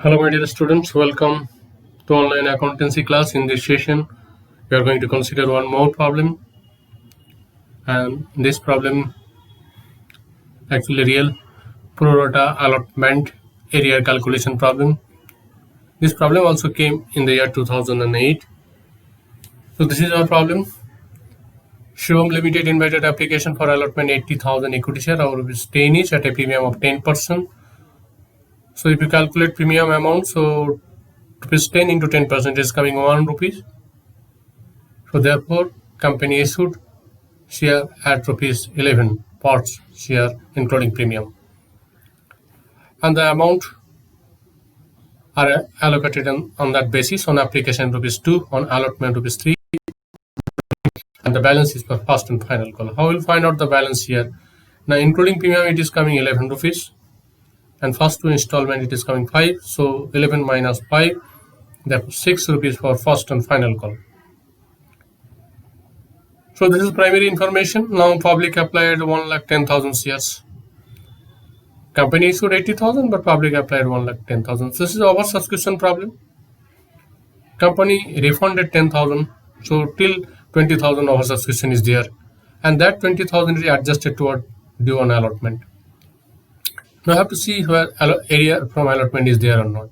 Hello, my dear students. Welcome to online accountancy class. In this session, we are going to consider one more problem, and this problem actually real pro rata allotment area calculation problem. This problem also came in the year 2008. So this is our problem. Shivam Limited invited application for allotment 80,000 equity share or rupees 10 each at a premium of 10%. So if you calculate premium amount, so rupees 10 into 10% is coming 1 rupees. So therefore, company issued share at rupees 11 parts share including premium, and the amount are allocated on that basis. On application rupees 2, on allotment rupees 3, and the balance is for first and final call. How will find out the balance here? Now including premium it is coming 11 rupees, and first two installment it is coming 5, so 11 minus 5, therefore 6 rupees for first and final call. So this is primary information. Now public applied 1,10,000 shares. Company issued 80,000, but public applied 1,10,000. This is our subscription problem. Company refunded 10,000, so till 20,000 our subscription is there, and that 20,000 is adjusted toward due on allotment. Now I have to see where area from allotment is there or not.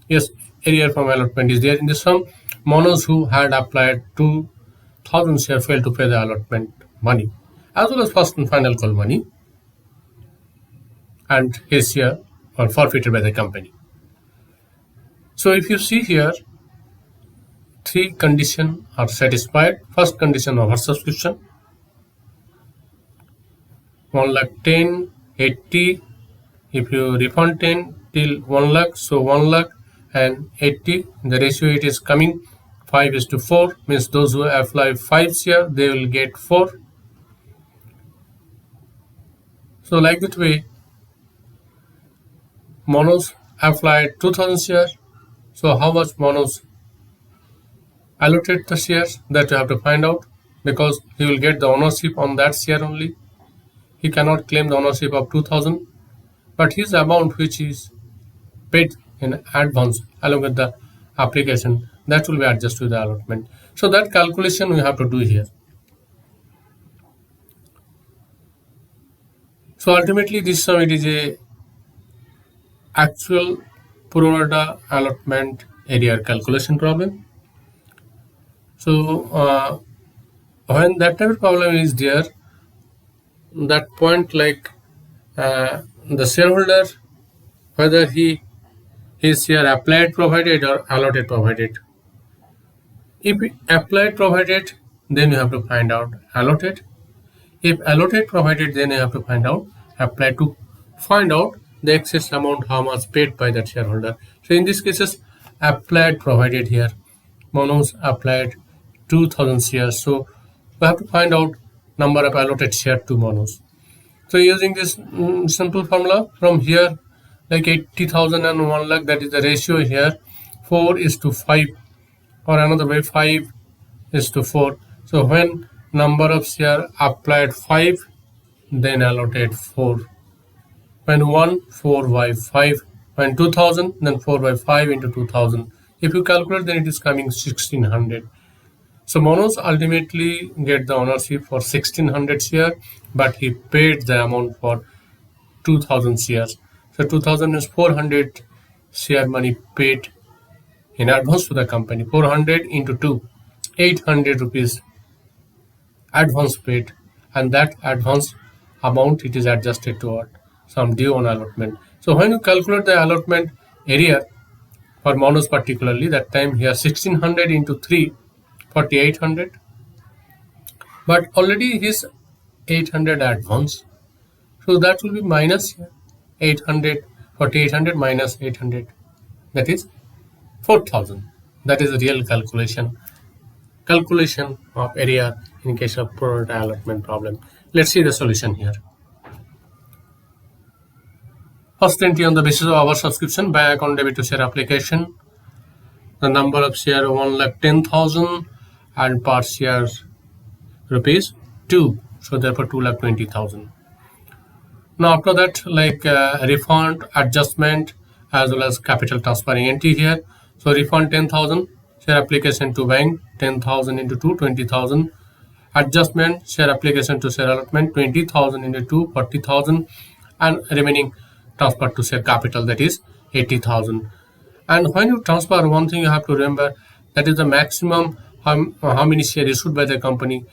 Yes, area from allotment is there. In the sum, monos who had applied 2,000 share failed to pay the allotment money, as well as first and final call money, and his share are forfeited by the company. So if you see here, three conditions are satisfied. First condition of our subscription, 1,10,000, 80. If you refund 10 till 1 lakh, so 1 lakh and 80, the ratio it is coming 5:4, means those who apply 5 share, they will get 4. So like that way, monos applied 2,000 share. So how much monos allocate the shares, that you have to find out, because he will get the ownership on that share only. He cannot claim the ownership of 2,000, but his amount which is paid in advance along with the application, that will be adjusted to the allotment. So that calculation we have to do here. So ultimately this sum, it is a actual pro rata allotment area calculation problem. So when that type of problem is there, that point, like the shareholder, whether his share applied provided or allotted provided. If applied provided, then you have to find out allotted. If allotted provided, then you have to find out applied, to find out the excess amount, how much paid by that shareholder. So in this cases, applied provided here, monos applied 2,000 shares. So we have to find out number of allotted share to monos. So using this simple formula from here, like 80,000 and 1 lakh, that is the ratio here, 4:5, or another way 5:4. So when number of share applied 5, then allotted 4. When 1, 4 by 5. When 2,000, then 4 by 5 into 2,000. If you calculate, then it is coming 1,600. So monos ultimately get the ownership for 1,600 share, but he paid the amount for 2,000 shares. So 2,000 is 400 share money paid in advance to the company. 400 into 2, 800 rupees advance paid, and that advance amount, it is adjusted toward some due on allotment. So when you calculate the allotment area for monos particularly, that time here 1,600 into 3, 4,800, but already his 800 advance, so that will be minus 800, 4,800 minus 800, that is 4,000. That is the real calculation of area in case of pro rata allotment problem. Let's see the solution here. First entry, on the basis of our subscription, bank account debit to share application, the number of share 1,10,000 and per share rupees 2, so therefore 2,20,000. Now after that, like refund, adjustment, as well as capital transferring entry here. So refund 10,000, share application to bank 10,000 into 2, 20,000. Adjustment, share application to share allotment 20,000 into 2, 40,000, and remaining transfer to share capital, that is 80,000. And when you transfer, one thing you have to remember, that is the maximum how many shares issued by the company,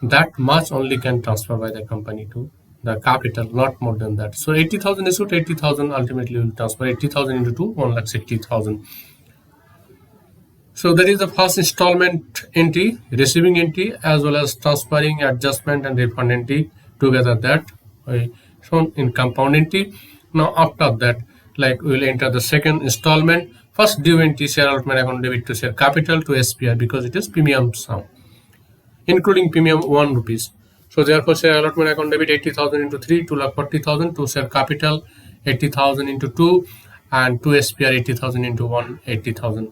that much only can transfer by the company to the capital, not more than that. So 80,000 issued, 80,000 ultimately will transfer. 80,000 into 2, 1,60,000. So that is the first installment entry, receiving entry, as well as transferring, adjustment, and refund entry together, that shown in compound entry. Now after that, like we will enter the second installment. First due entry, share allotment account debit to share capital to SPR, because it is premium sum, including premium 1 rupees. So therefore, share allotment account debit 80,000 into 3, 2,40,000, to share capital 80,000 into 2, and to SPR 80,000 into 1, 80,000.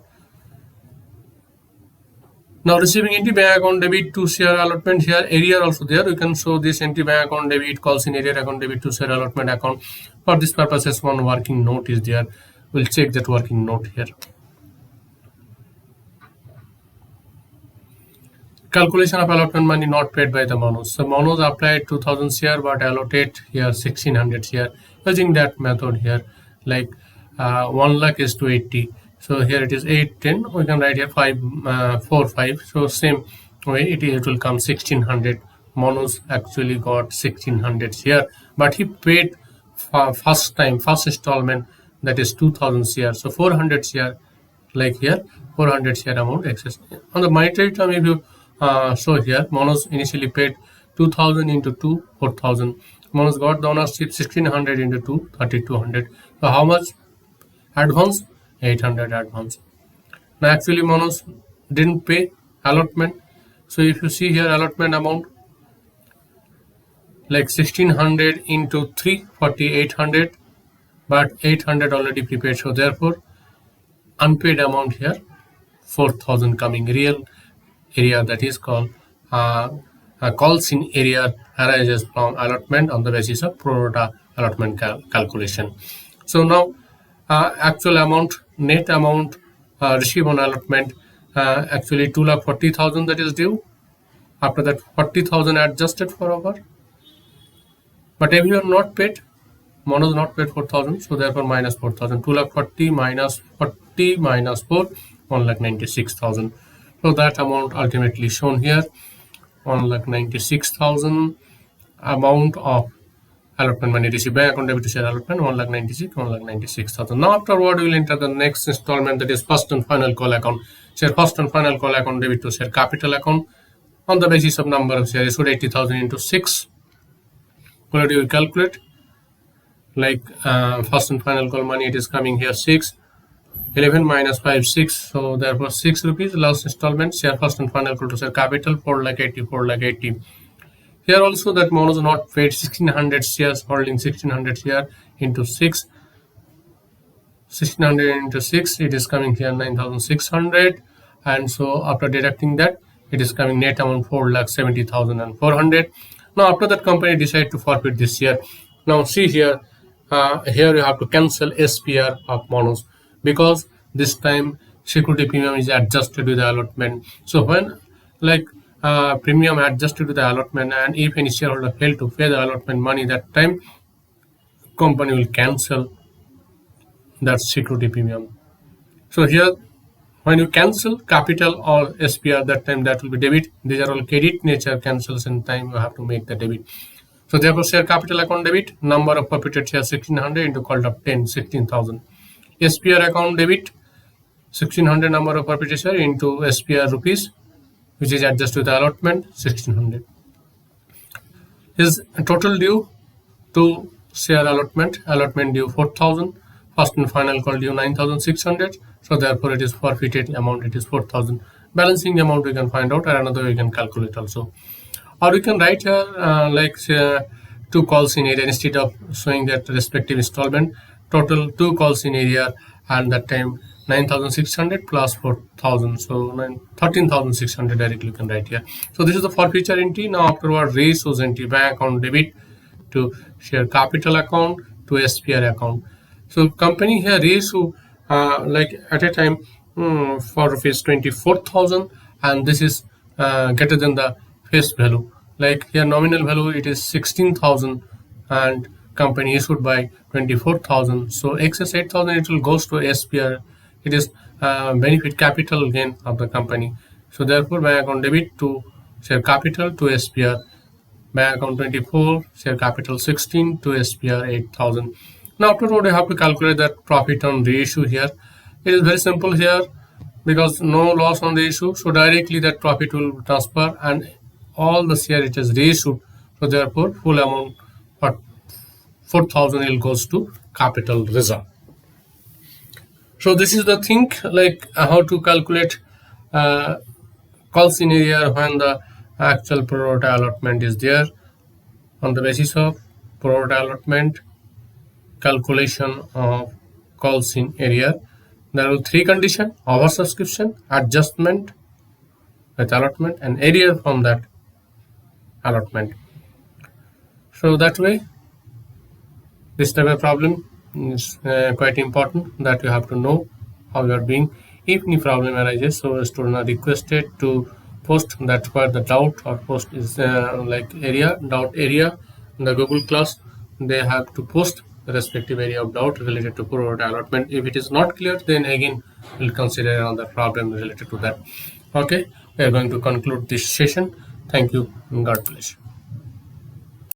Now receiving entry, bank account debit to share allotment. Here area also there, we can show this entry, bank account debit, calls in area account debit to share allotment account. For this purposes, one working note is there. We'll check that working note here. Calculation of allotment money not paid by the Manoj. So Manoj applied 2,000 share but allotted here 1,600 share. Using that method here, like 1 lakh is to 80. So here it is 8, 10. We can write here 5, 4, 5. So same way it will come 1,600. Manoj actually got 1,600 share, but he paid first installment, that is 2,000 share. So 400 share, like here 400 share amount excess. On the monetary term, if you so here Manoj initially paid 2,000 into 2, 4,000. Manoj got the ownership 1,600 into 2, 3,200. So how much advance? 800 advance. Now actually Manoj didn't pay allotment. So if you see here allotment amount, like 1,600 into 3, 4,800, but 800 already prepaid. So therefore unpaid amount here 4,000 coming. Real area, that is called calls in area, arises from allotment on the basis of pro rata allotment calculation. So now actual amount, net amount received on allotment, actually 2,40,000 that is due. After that 40,000 adjusted for over, but everyone not paid. Manoj not paid 4,000, so therefore minus 4,000. 2,40,000 minus 40 minus 4, 1,96,000. So that amount ultimately shown here, 1,96,000 amount of allotment money received, bank account debit to share allotment 1,96,000. Now afterward we will enter the next installment, that is first and final call account. Share first and final call account debit to share capital account on the basis of number of shares issued, 80,000 into 6. What do you calculate? Like first and final call money, it is coming here 6. 11 minus 5, 6. So therefore 6 rupees last installment. Share first and final call to share capital 4,80, 4,80. Here also that Manoj not paid 1,600 shares, holding 1,600 share into 6. 1,600 into 6, it is coming here 9,600. And so after deducting that, it is coming net amount 4,70,400. Now after that, company decide to forfeit this share. Now see here, here you have to cancel SPR of Manoj, because this time security premium is adjusted with the allotment. So when like premium adjusted to the allotment, and if any shareholder fail to pay the allotment money, that time company will cancel that security premium. So here when you cancel capital or SPR, that time that will be debit. These are all credit nature cancellation time, you have to make the debit. So therefore share capital account debit, number of forfeited shares 1,600 into called up 10, 16,000. SPR account debit 1,600 number of forfeited share into SPR rupees, which is adjusted to the allotment 1,600. Is total due to share allotment due 4,000, first and final call due 9,600. So therefore it is forfeited amount, it is 4,000. Balancing amount we can find out, and another we can calculate also. Or we can write here like say, 2 calls in area, instead of showing that respective installment, total 2 calls in area, and that time 9,600 plus 4,000, so 13,600 directly you can write here. So this is the forfeiture entry. Now afterward ratios entry, bank account debit to share capital account to SPR account. So company here reissue like at a time for rupees 24,000, and this is greater than the face value. Like here nominal value it is 16,000 and company issued by 24,000. So excess 8,000 it will goes to SPR. It is benefit capital gain of the company. So therefore bank account debit to share capital to SPR. Bank account 24, share capital 16 to SPR 8,000. Now afterward, you have to calculate that profit on reissue here. It is very simple here because no loss on the issue, so directly that profit will transfer and all the share it is reissued. So therefore, full amount for 4,000 will goes to capital reserve. So this is the thing like how to calculate call scenario when the actual pro rata allotment is there. On the basis of pro rata allotment, calculation of calls in area, there are three conditions: oversubscription, adjustment with allotment, and area from that allotment. So that way, this type of problem is quite important that you have to know how you are doing. If any problem arises, so students are requested to post that where the doubt or post is like area doubt area in the Google class. They have to post the respective area of doubt related to pro rata allotment. If it is not clear, then again we'll consider another problem related to that. Okay, we are going to conclude this session. Thank you and God bless.